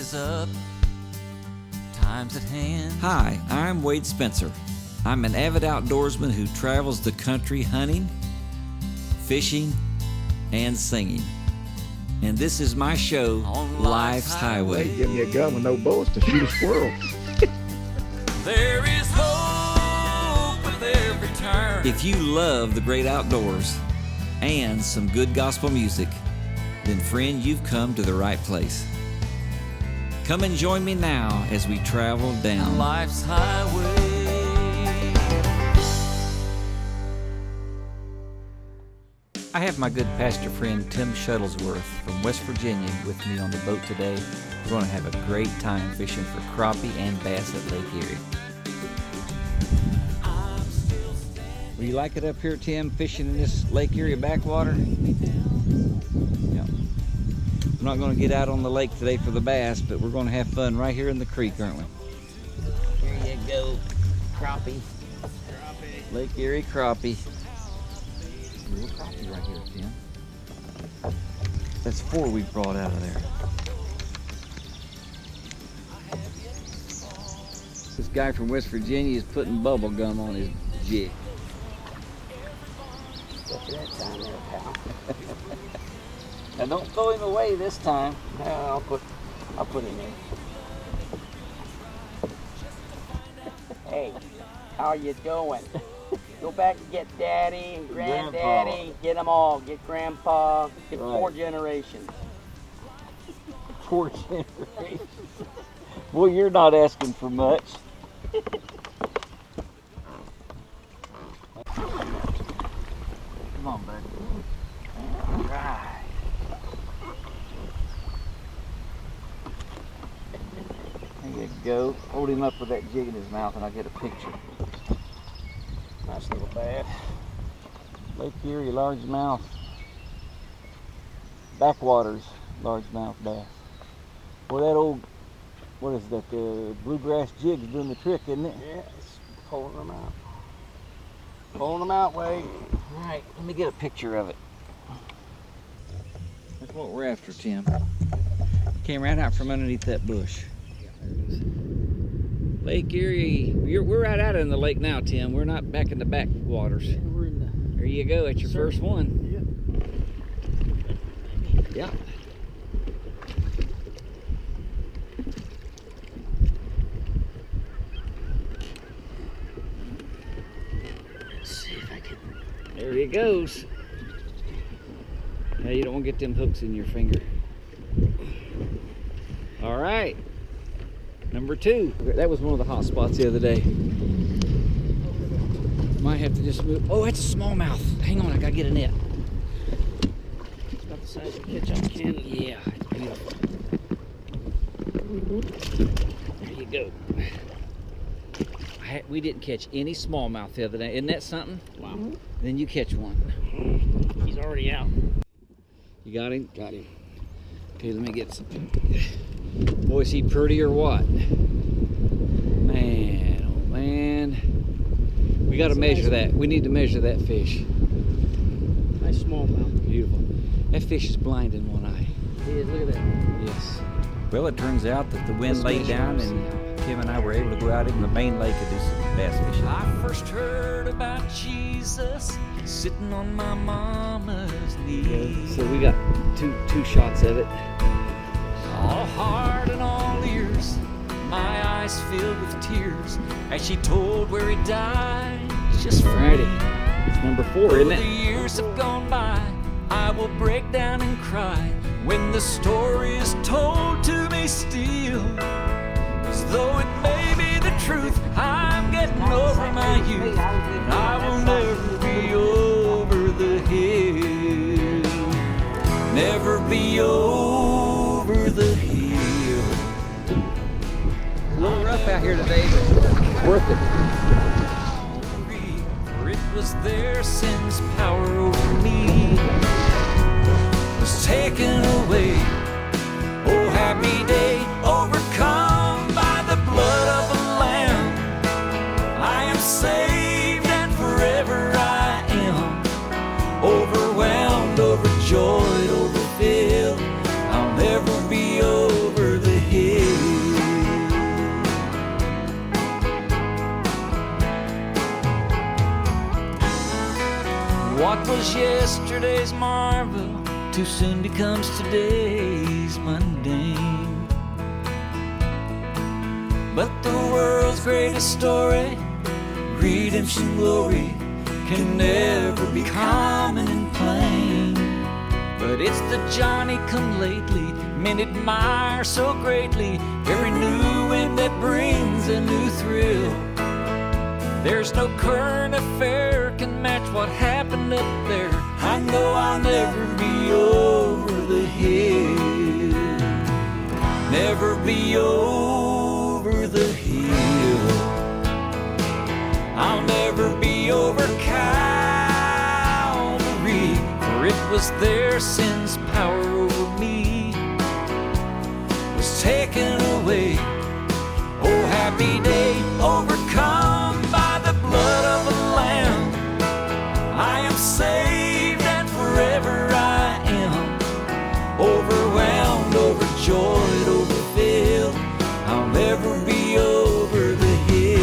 is up, time's at hand. Hi, I'm Wade Spencer. I'm an avid outdoorsman who travels the country hunting, fishing, and singing. And this is my show, On Life's Highway. Give me a gun with no bullets to shoot a squirrel. There is hope with every turn. If you love the great outdoors and some good gospel music, then friend, you've come to the right place. Come and join me now as we travel down Life's highway. I have my good pastor friend Tim Shuttlesworth from West Virginia with me on the boat today. We're going to have a great time fishing for crappie and bass at Lake Erie. Will you like it up here, Tim, fishing in this Lake Erie backwater? Yeah. We're not going to get out on the lake today for the bass, but we're going to have fun right here in the creek, aren't we? Here you go, crappie. Lake Erie crappie. Little crappie right here, Tim. That's 4 we brought out of there. This guy from West Virginia is putting bubble gum on his jig. Now don't throw him away this time. No, I'll put him in. Hey, how you doing? Go back and get Daddy and Granddaddy. Get them all. Get Grandpa. Get Right. 4 generations. 4 generations. Well, you're not asking for much. Come on, buddy. All right. There you go. Hold him up with that jig in his mouth and I'll get a picture. Nice little bass. Lake Erie, largemouth. Backwaters, largemouth bass. Well, that old, what is that, bluegrass jig's doing the trick, isn't it? Yeah, it's pulling them out. Pulling them out, Wade. All right, let me get a picture of it. That's what we're after, Tim. Came right out from underneath that bush. Lake Erie, we're right out in the lake now, Tim. We're not back in the backwaters. Yeah, we're in the... There you go, that's your first one. Yeah. Let's see if I can... There he goes. Now you don't want to get them hooks in your finger. All right. Number 2. That was one of the hot spots the other day. Might have to just move. Oh, that's a smallmouth. Hang on, I gotta get a net. It's about the size of a ketchup can. Yeah, it's beautiful. There you go. We didn't catch any smallmouth the other day. Isn't that something? Wow. Then you catch one. He's already out. You got him? Got him. Okay, let me get some. Boy, is he pretty or what? Man, oh man. We got to measure that. We need to measure that fish. Nice smallmouth. Beautiful. That fish is blind in one eye. Yeah, look at that. Yes. Well, it turns out that the wind Let's laid measure down ours. and Kim and I were able to go out in the main lake and do some bass fishing. I first heard about Jesus sitting on my mama's knee. So we got two shots of it. All heart and all ears, my eyes filled with tears as she told where he died just for Alrighty. me. It's number 4, Though isn't the it? years have gone by, I will break down and cry when the story is told to me still. As though it may be the truth, I'm getting over my youth, and I will never be over the hill. Never be over the hill. A little rough out here today, but worth it. For it was their sin's power over me was taken away. Oh, happy day, overcome by the blood of the Lamb. I am saved and forever I am. Overwhelmed, overjoyed, overfilled. I'll never be over the hill. what was yesterday's marvel too soon becomes today's mundane. But the world's greatest story, redemption glory, can never be common and plain. But it's the Johnny-come-lately men admire so greatly, every new wind that brings a new thrill. There's no current affair can match what happened up there. I know I'll never be over the hill, never be over the hill. I'll never be over Calvary, for it was their sin's power over me was taken away. Oh, happy day, overcome by the blood of the Lamb. I am saved and forever I am, overwhelmed, overjoyed, overfilled. I'll never be over the hill.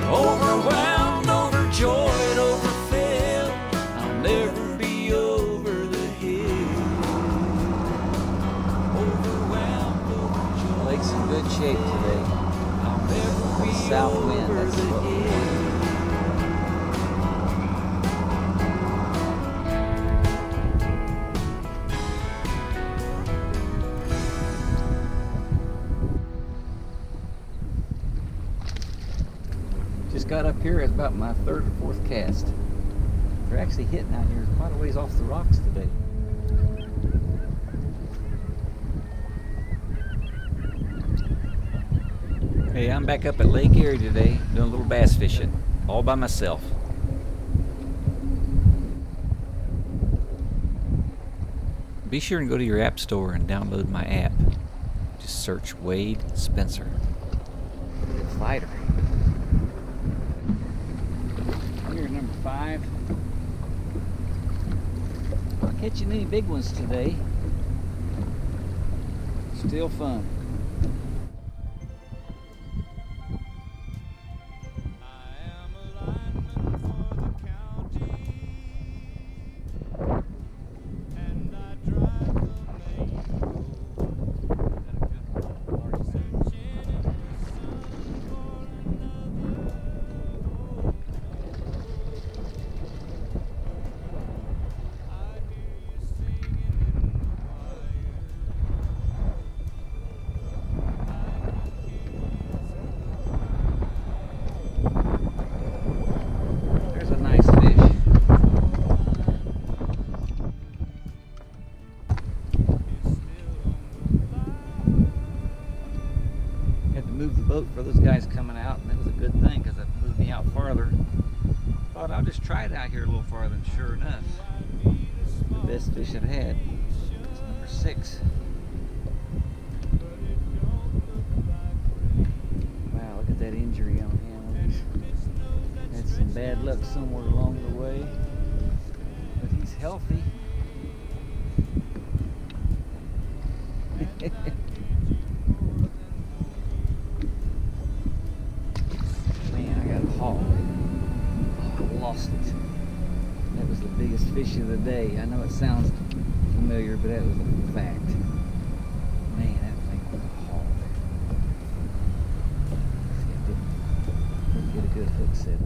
Overwhelmed, overjoyed, overfilled. I'll never be over the hill. Overwhelmed, overjoyed. Lake's in good shape today. I'll never be South wind, over that's the what we hill. Just got up here at about my third or fourth cast. They're actually hitting out here quite a ways off the rocks today. Hey, I'm back up at Lake Erie today doing a little bass fishing, all by myself. Be sure and go to your app store and download my app. Just search Wade Spencer. Fighter. Here, number 5. Not catching any big ones today. Still fun. There's a nice fish. Had to move the boat for those guys coming out, and that was a good thing because that moved me out farther. Thought I'll just try it out here a little farther, and sure enough, the best fish I've had. It's number 6. Wow, look at that injury on him. Had some bad luck somewhere along the way, but he's healthy. Man, I got a haul. Oh, I lost it. That was the biggest fish of the day. I know it sounds familiar, but that was a fact. Man, that thing was a haul. Didn't get a good hook set.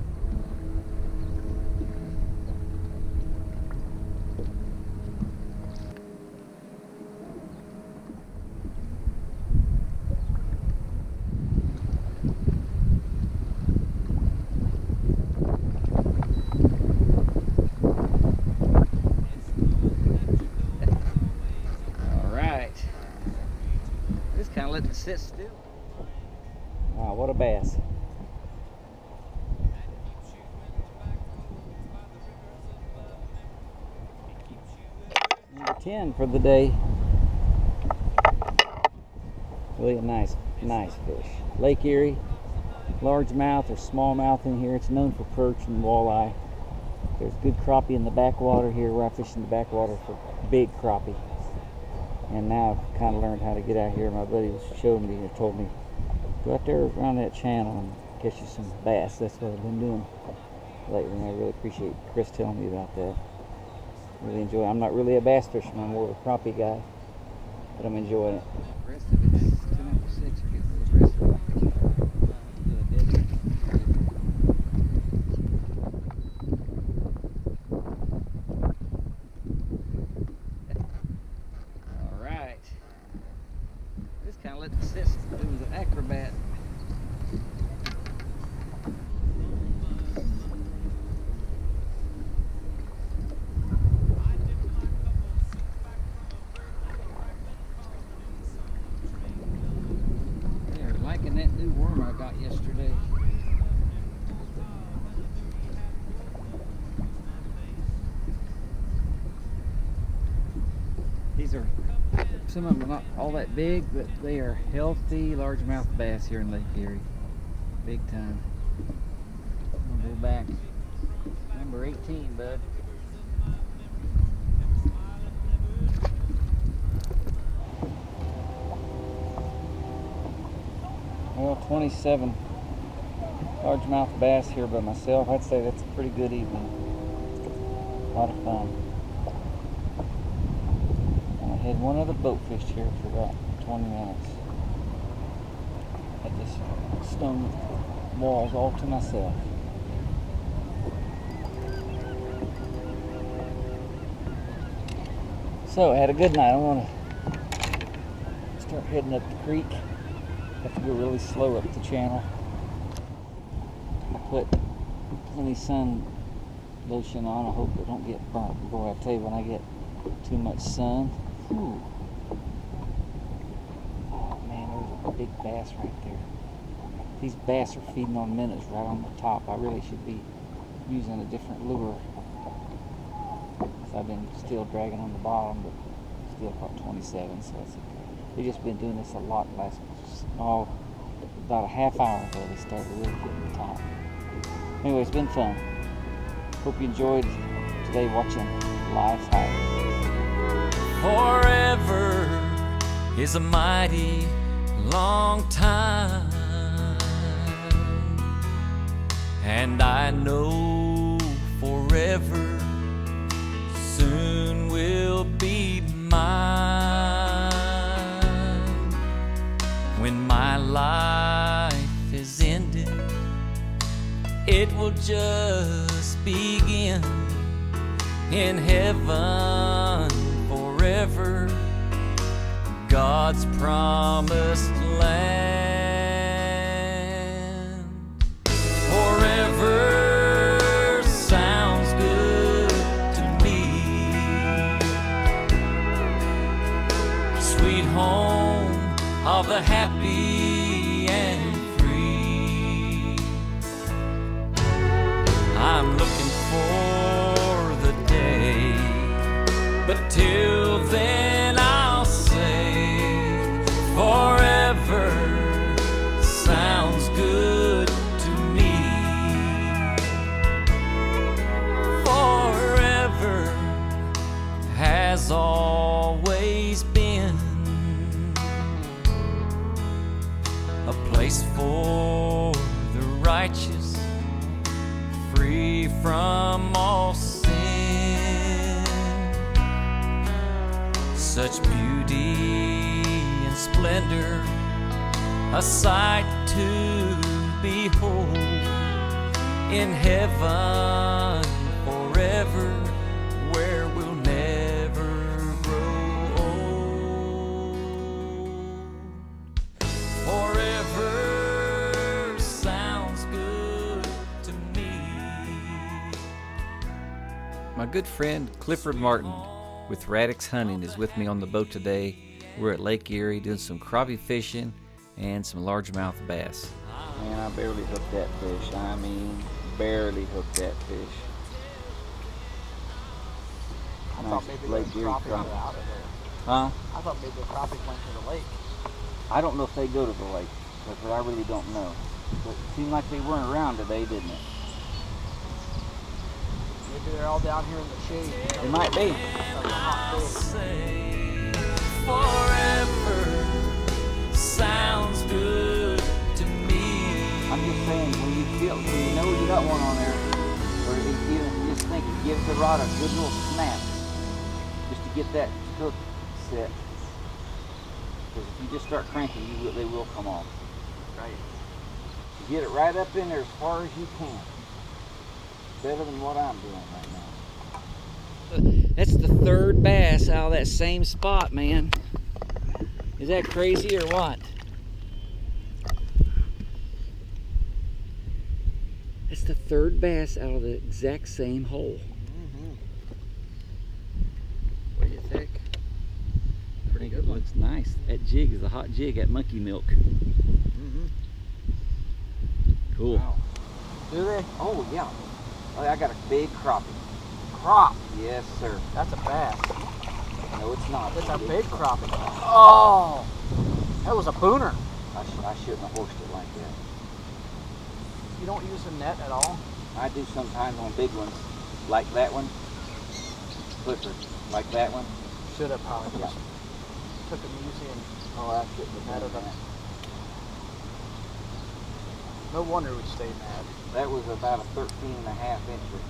Kind of let it sit still. Wow, what a bass. Number 10 for the day. Really a nice fish. Lake Erie, largemouth or smallmouth in here. It's known for perch and walleye. There's good crappie in the backwater here where I fish in the backwater for big crappie. And now I've kind of learned how to get out here. My buddy was showing me and told me Go out there around that channel and catch you some bass. That's what I've been doing lately, and I really appreciate Chris telling me about that. Really enjoy it. I'm not really a bass fisherman, I'm more of a crappie guy, but I'm enjoying it. The rest of it's 2 after 6. You're getting a little rest of it. Alright. Just kind of let the sit do the acrobat. Liking that new worm I got yesterday. These are, some of them are not all that big, but they are healthy largemouth bass here in Lake Erie. Big time. I'm gonna go back. Number 18, bud. Well, 27 largemouth bass here by myself. I'd say that's a pretty good evening. A lot of fun. I had one other boat fished here for about 20 minutes. Had this stone walls all to myself. So I had a good night. I want to start heading up the creek. Have to go really slow up the channel. I put plenty sun lotion on. I hope I don't get burnt. Boy, I tell you, when I get too much sun, whew. Oh man, there's a big bass right there. These bass are feeding on minnows right on the top. I really should be using a different lure. So I've been still dragging on the bottom, but still caught 27, so that's okay. They've just been doing this a lot last, about a half hour ago they started really hitting the top. Anyway, it's been fun. Hope you enjoyed today watching Life's Highway. Forever is a mighty long time, and I know forever soon will be mine. When my life is ended, it will just begin in heaven forever, God's promised land. Forever sounds good to me. Sweet home of the happy and free. I'm looking for the day, but till then I'll say forever sounds good to me. Forever has always been a place for the righteous, free from all sin. Such beauty and splendor, a sight to behold, in heaven forever, where we'll never grow old. Forever sounds good to me. My good friend Clifford Martin with Radix Hunting is with me on the boat today. We're at Lake Erie doing some crappie fishing and some largemouth bass. Man, I barely hooked that fish. I mean, barely hooked that fish. I thought maybe Lake the Erie crappie were crappie. out of there. Huh? I thought maybe the crappie went to the lake. I don't know if they go to the lake, but I really don't know. But it seemed like they weren't around today, didn't it? Maybe they're all down here in the shade. They might be. Like a hot day. Say forever sounds good to got one on there, or even if you just think it, give the rod a good little snap, just to get that hook set. Because if you just start cranking, they will come off. Right. You get it right up in there as far as you can. Better than what I'm doing right now. That's the third bass out of that same spot, man. Is that crazy or what? That's the third bass out of the exact same hole. What do you think? Pretty good one. Looks nice. That jig is a hot jig at Monkey Milk. Cool. Wow. Do they? Oh yeah. Oh, I got a big crappie. Crop. Yes, sir. That's a bass. No, it's not. It's a big crappie. Oh, that was a booner. I shouldn't have horsed it like that. You don't use a net at all? I do sometimes on big ones, like that one. Flipper, like that one. Should have probably just took them easy and Oh, I shouldn't have netted done them. that. No wonder we stayed mad. That was about a 13.5 incher.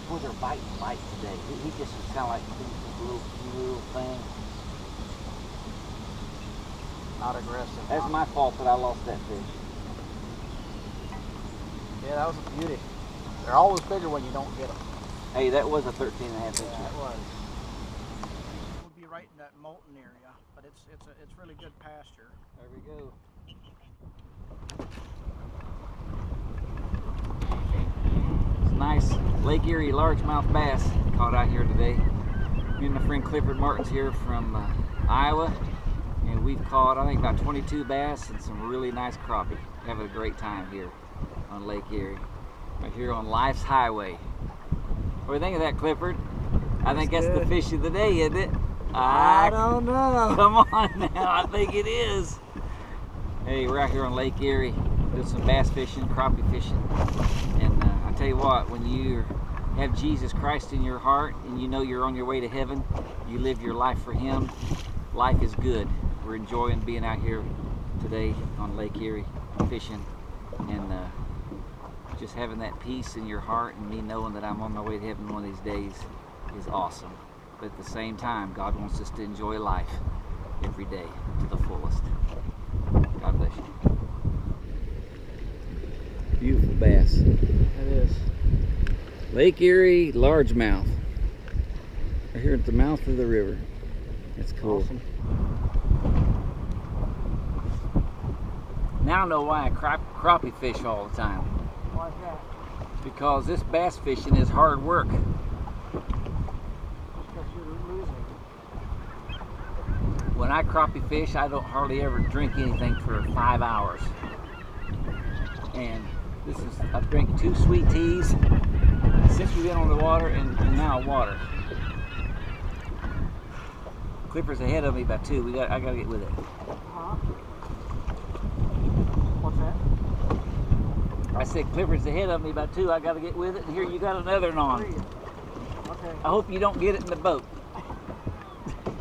Boy, they're biting light today. He just was kind of like a little thing. Not aggressive. That's my fault that I lost that fish. Yeah, that was a beauty. They're always bigger when you don't get them. Hey, that was a 13.5 Yeah, incher. it was. We'll be right in that molten area, but it's really good pasture. There we go. It's nice Lake Erie largemouth bass caught out here today. Me and my friend Clifford Martin's here from Iowa, and we've caught I think about 22 bass and some really nice crappie. Having a great time here on Lake Erie, right here on Life's Highway. What do you think of that, Clifford? I think that's the fish of the day, isn't it? I don't know. Come on now, I think it is. Hey, we're out here on Lake Erie doing some bass fishing, crappie fishing. And I tell you what, when you have Jesus Christ in your heart and you know you're on your way to heaven, you live your life for Him, life is good. We're enjoying being out here today on Lake Erie fishing, and just having that peace in your heart and me knowing that I'm on my way to heaven one of these days is awesome. But at the same time, God wants us to enjoy life every day to the fullest. God bless you. Beautiful bass. It is. Lake Erie largemouth. We're here at the mouth of the river. That's cool. Awesome. Now I know why I crappie fish all the time. Why is that? Because this bass fishing is hard work. Because you're losing. When I crappie fish, I don't hardly ever drink anything for 5 hours. And this is, I drank 2 sweet teas since we've been on the water, and now water. Clipper's ahead of me by 2. I gotta get with it. Huh? What's that? I said Clipper's ahead of me by 2. I gotta get with it. And here you got another on. Okay. I hope you don't get it in the boat.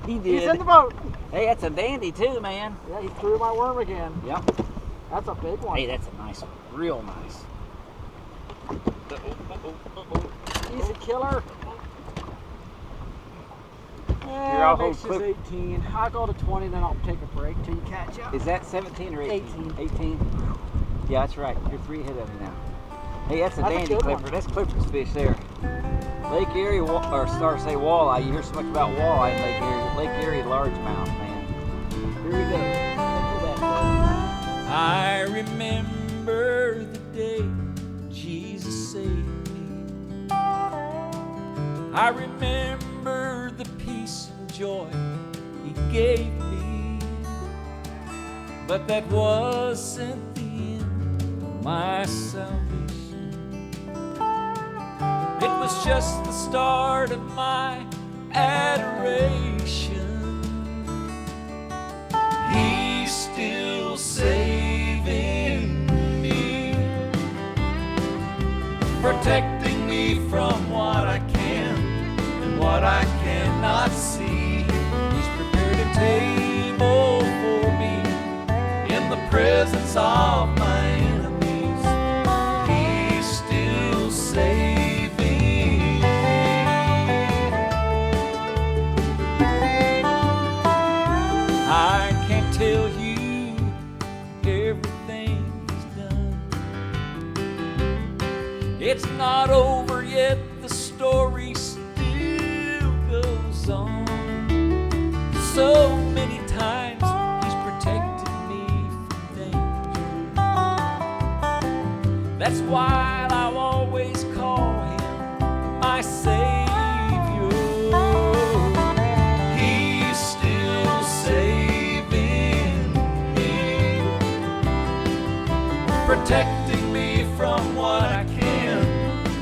He did. He's in the boat. Hey, that's a dandy too, man. Yeah, he threw my worm again. Yep. That's a big one. Hey, that's a nice one. Real nice. He's a killer. Here, I'll hold Makes Cliff. us 18. I'll go to 20, then I'll take a break till you catch up. Is that 17 or 18? 18. 18? Yeah, that's right. You're 3 ahead of me now. Hey, that's a That's a dandy good Clipper. one. That's Clipper's fish there. Lake Erie, or say walleye. You hear so much about walleye in Lake Erie. Lake Erie largemouth, man. Here we go. Look at that. I remember the day Jesus saved me. I remember the peace and joy He gave me. But that wasn't the end of my salvation. It was just the start of my adoration. He's still saving me, protecting me from what I can and what I cannot see. He's prepared a table for me presence of my enemies, He's still saving. I can't tell you everything He's done. It's not over yet, the story still goes on. So many times He's protected me from danger. That's why I'll always call Him my Savior. He's still saving me, protecting me from what I can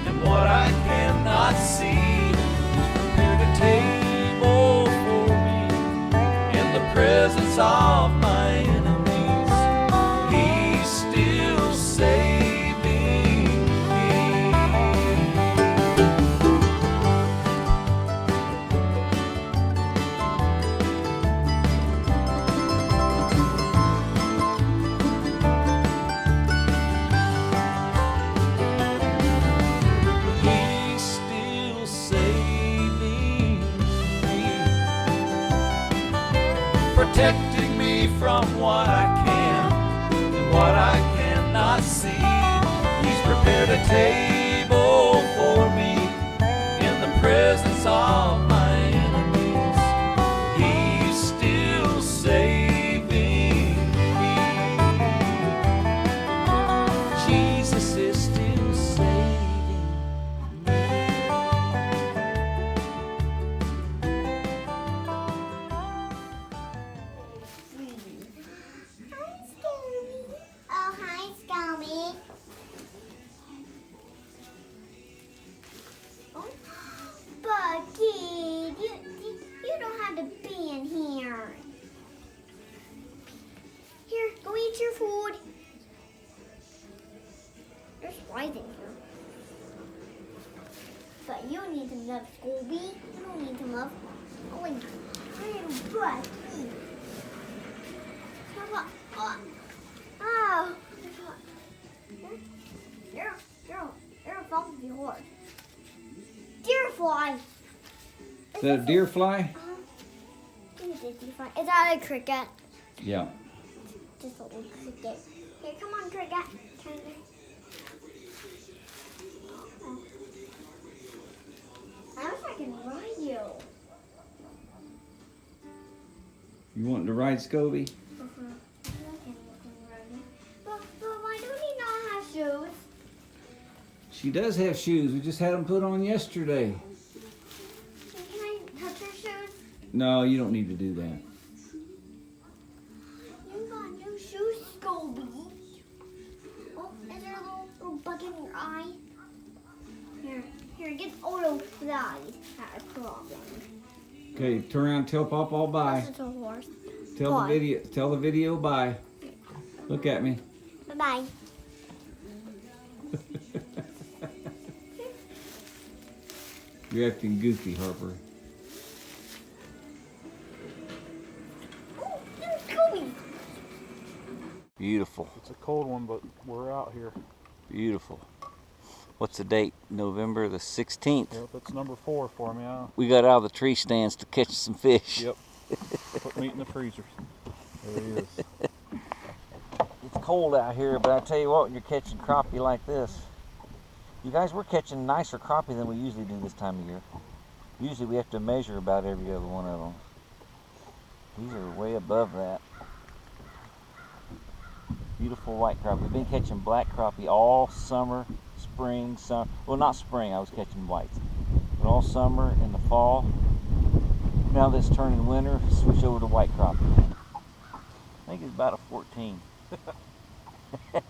and what I cannot see. He's prepared a table for me in the presence of my enemies. He's still saving me. He's still saving me, protecting me from what I can and what I cannot see. He's prepared a table for me in the presence of my enemies. He's still saving me. Jesus is still saving me. Oh, hi, Scummy. Oh, Bucky, you don't have to be in here. Here, go eat your food. There's flies in here. But you need to love Scooby. You don't need to love going little Bucky. Oh, you're a funky horse. Deer fly. Is that a deer fly? Is that a cricket? Yeah. Just a little cricket. Here, come on, cricket. Turn it. Oh. I wish I could ride you. You wanting to ride Scobie? But why do he not have shoes? She does have shoes. We just had them put on yesterday. Can I touch her shoes? No, you don't need to do that. You got new shoes, Scooby. Oh, is there a little bug in your eye? Here, get auto flies. Had a problem. Okay, turn around and tell Papa bye. That's a horse. Tell the video bye. Look at me. Bye-bye. You're acting goofy, Harper. Oh, there's Scooby. Beautiful. It's a cold one, but we're out here. Beautiful. What's the date? November the 16th. Yep, that's number 4 for me. We got out of the tree stands to catch some fish. Yep. Put meat in the freezer. There he is. It's cold out here, but I tell you what, when you're catching crappie like this, you guys, we're catching nicer crappie than we usually do this time of year. Usually we have to measure about every other one of them. These are way above that. Beautiful white crappie. We've been catching black crappie all summer, spring, summer. Well, not spring, I was catching whites. But all summer, in the fall. Now that it's turning winter, switch over to white crappie. I think it's about a 14. Let's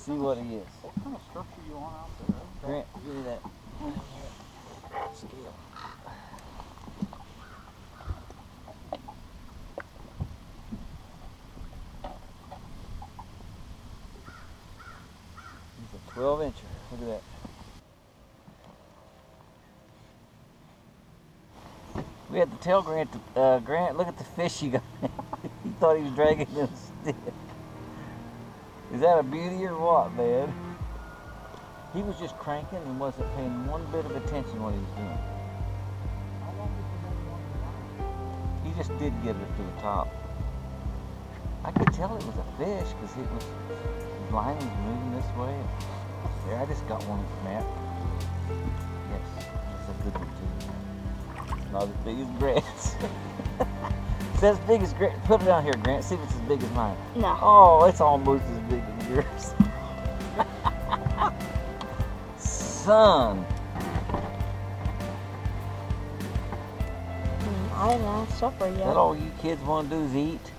see what he is. What kind of structure you want out there? Grant, give me that scale. He's a 12-incher. Look at that. We We had to tell Grant, Grant, look at the fish you got. He thought he was dragging a stick. Is that a beauty or what, man? He was just cranking and wasn't paying one bit of attention what he was doing. He just did get it to the top. I could tell it was a fish because the line was moving this way. There, I just got one, Matt. Yes, that's a good one too. Not as big as Grant's. It's as big as Grant. Put it down here, Grant. See if it's as big as mine. No. Oh, it's almost as big as yours. Son. I didn't have supper Is yet. that all you kids want to do is eat?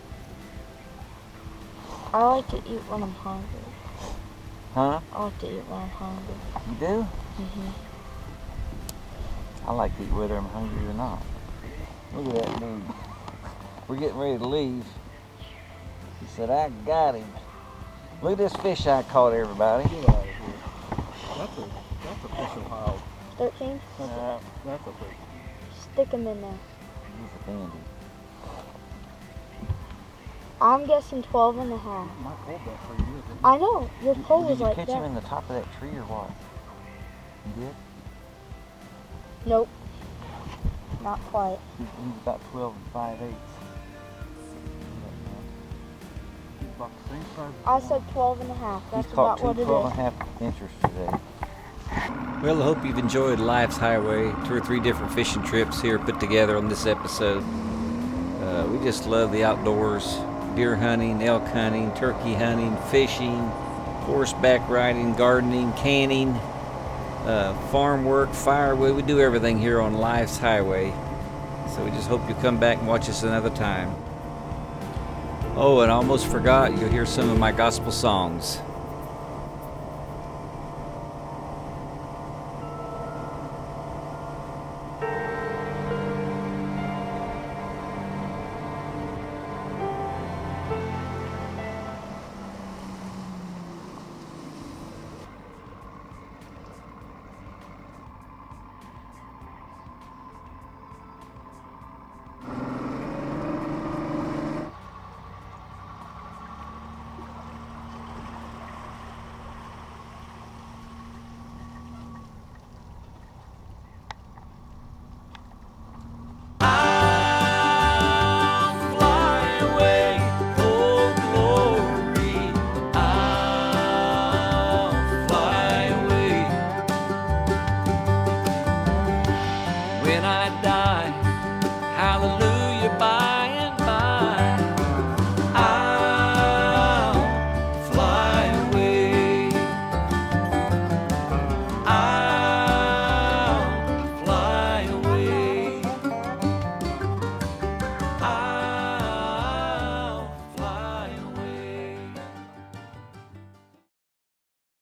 I like to eat when I'm hungry. Huh? I like to eat when I'm hungry. You do? Mm-hmm. I like to eat whether I'm hungry or not. Look at that dude. We're getting ready to leave. He said, I got him. Look at this fish I caught, everybody. Get out of here. That's a fish Ohio. 13? That's a fish. Stick them in there. He's a dandy. I'm guessing 12 and a half. My pole bet for you, isn't it? I know. Your pole was Did you like catch that. him in the top of that tree or what? You did? Nope. Not quite. He's about 12 and 5/8. He's about the same size as I said 12 and a half. That's He's caught about two what it 12 and a is. half inchers today. Well, I hope you've enjoyed Life's Highway. 2 or 3 different fishing trips here put together on this episode. We just love the outdoors. Deer hunting, elk hunting, turkey hunting, fishing, horseback riding, gardening, canning, farm work, firewood. We do everything here on Life's Highway. So we just hope you come back and watch us another time. Oh, and I almost forgot, you'll hear some of my gospel songs.